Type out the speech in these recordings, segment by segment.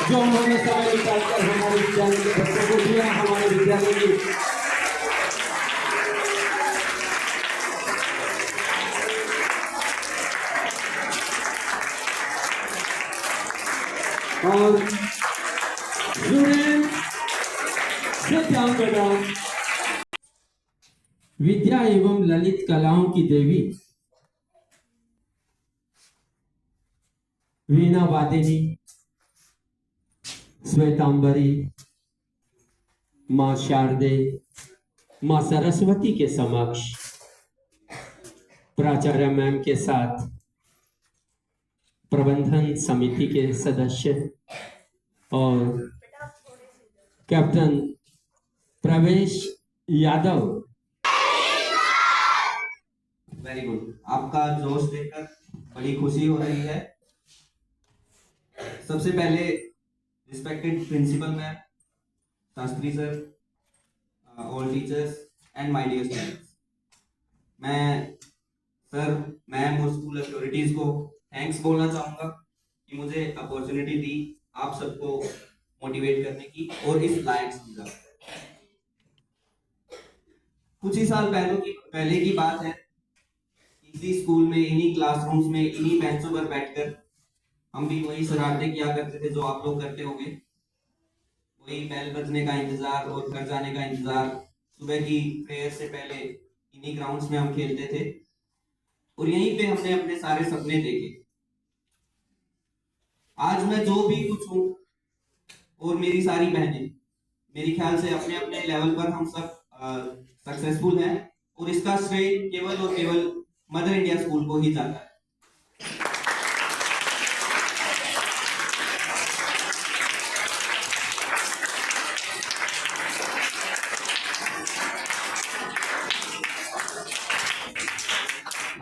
जो उन्होंने समय निकालकर हमारे विद्यालय के बच्चों को दिया, हमारे विद्यालय की और स्टूडेंट से ध्यान देना। विद्या एवं ललित कलाओं की देवी वीणा वादिनी श्वेतांबरी मां शारदे मां सरस्वती के समक्ष प्राचार्य मैम के साथ प्रबंधन समिति के सदस्य और कैप्टन प्रवेश यादव, वेरी गुड। आपका जोश देखकर बड़ी खुशी हो रही है। सबसे पहले respected principal ma'am, Shastri sir, all teachers and my dear students, मैं सर, मैम और स्कूल अथॉरिटीज को थैंक्स बोलना चाहूंगा कि मुझे अपॉर्चुनिटी दी आप सबको मोटिवेट करने की और इस लायक समझा। कुछ ही साल पहले की बात है। इसी स्कूल में, इन्हीं क्लासरूम्स में, इन्हीं बेंचों पर बैठकर हम भी वही शरारतें किया करते थे जो आप लोग करते होंगे। वही बेल बजने का इंतजार और घर जाने का इंतजार। सुबह की प्रेयर से पहले इन्हीं ग्राउंड्स में हम खेलते थे और यहीं पे हमने अपने सारे सपने देखे। आज मैं जो भी कुछ हूँ और मेरी सारी बहनें, मेरी ख्याल से अपने अपने लेवल पर हम सब सक्सेसफुल हैं और इसका श्रेय केवल और केवल मदर इंडिया स्कूल को ही जाता है।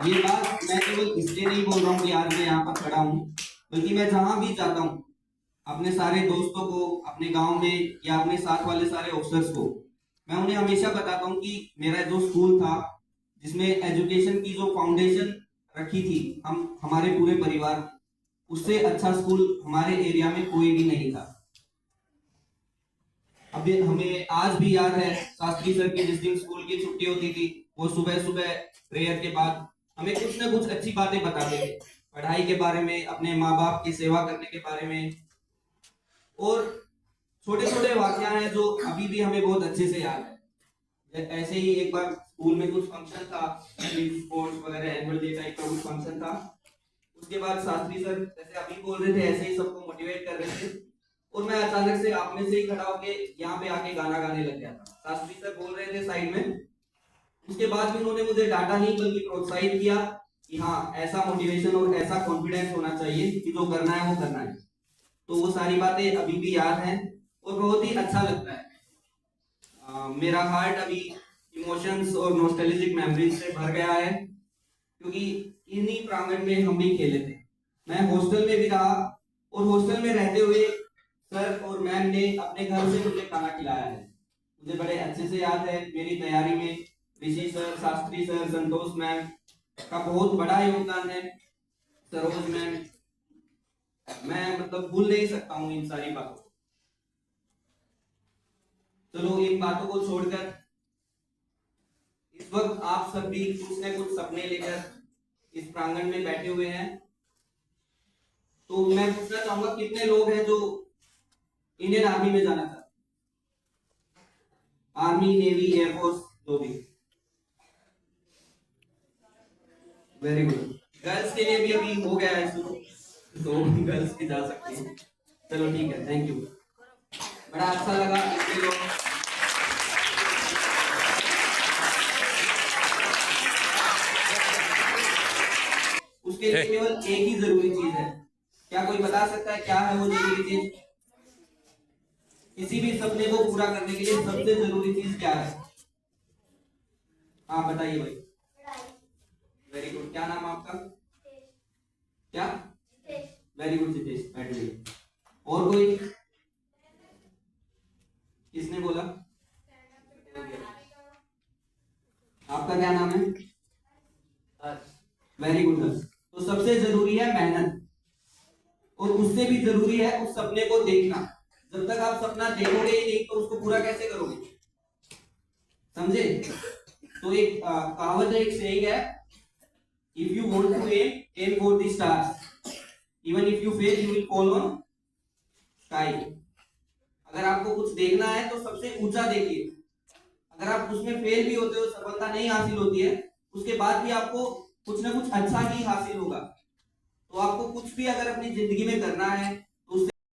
ये बात मैं केवल इसलिए नहीं बोल रहा हूँ कि आज मैं यहाँ पर खड़ा हूँ, बल्कि मैं जहां भी जाता हूँ अपने सारे दोस्तों को, अपने गांव में या अपने साथ वाले सारे ऑफिसर्स को, मैं उन्हें हमेशा बताता हूँ कि मेरा जो स्कूल था, जिसमें एजुकेशन की जो फाउंडेशन रखी थी हमारे पूरे परिवार, उससे अच्छा स्कूल हमारे एरिया में कोई भी नहीं था। अभी हमें आज भी याद है शास्त्री सर की जिस दिन स्कूल की छुट्टी होती थी, वो सुबह सुबह प्रेयर के बाद हमें कुछ ना कुछ अच्छी बातें बताते थे, पढ़ाई के बारे में, अपने माँ बाप की सेवा करने के बारे में, और छोटे छोटे वाकया हैं जो अभी भी हमें बहुत अच्छे से याद है। ऐसे ही एक बार स्कूल में कुछ फंक्शन था, स्पोर्ट्स वगैरह, एनुअल डे टाइप का कुछ फंक्शन था। उसके बाद शास्त्री सर जैसे अभी बोल रहे थे ऐसे ही सबको मोटिवेट कर रहे थे और मैं अचानक से आप में से ही खड़ा होके यहाँ पे आके गाना गाने लग गया था। शास्त्री सर बोल रहे थे साइड में, उसके बाद भी उन्होंने मुझे डांटा नहीं बल्कि प्रोत्साहित किया कि हाँ, ऐसा मोटिवेशन और ऐसा कॉन्फिडेंस होना चाहिए कि जो करना है वो करना है। तो वो सारी बातें अभी भी याद हैं और बहुत ही अच्छा लगता है। मेरा हार्ट अभी इमोशंस और नॉस्टैल्जिक मेमोरीज से भर गया है, क्योंकि इन्हीं प्रांगण में हम भी खेले थे। मैं हॉस्टल में भी रहा और हॉस्टल में रहते हुए सर और मैम ने अपने घर से मुझे खाना खिलाया है। मुझे बड़े अच्छे से याद है, मेरी तैयारी में ऋषि सर, शास्त्री सर, संतोष मैम का बहुत बड़ा योगदान है, सरोज मैम। मैं मतलब भूल नहीं सकता हूँ इन सारी बातों को। चलो, इन बातों को छोड़कर इस वक्त आप सब भी कुछ न कुछ सपने लेकर इस प्रांगण में बैठे हुए हैं। तो मैं पूछना चाहूंगा, कितने लोग हैं जो इंडियन आर्मी में जाना चाहते हैं? आर्मी, नेवी, एयरफोर्स, जो भी। Very good. गर्ल्स के लिए भी अभी हो गया है शुरू, तो गर्ल्स भी जा सकती हैं। चलो ठीक है, थैंक यू। बड़ा अच्छा लगा इतने लोग। उसके लिए केवल एक ही जरूरी चीज है। क्या कोई बता सकता है क्या है वो जरूरी चीज? किसी भी सपने को पूरा करने के लिए सबसे जरूरी चीज क्या है? हाँ बताइए भाई। Very good. क्या नाम आपका? क्या? वेरी गुड जितेश, बैठ जाइए। और कोई? किसने बोला? आपका क्या नाम है? Very good. तो सबसे जरूरी है मेहनत। और उससे भी जरूरी है उस सपने को देखना। जब तक आप सपना देखोगे ही नहीं तो उसको पूरा कैसे करोगे, समझे? तो एक कहावत है, एक सेइंग है, if you want to aim for the stars, even if you fail you will fall on sky. अगर आपको कुछ देखना है तो सबसे ऊंचा देखिए। अगर आप उसमें फेल भी होते हो, सफलता नहीं हासिल होती है, उसके बाद भी आपको कुछ ना कुछ अच्छा ही हासिल होगा। तो आपको कुछ भी अगर अपनी जिंदगी में करना है,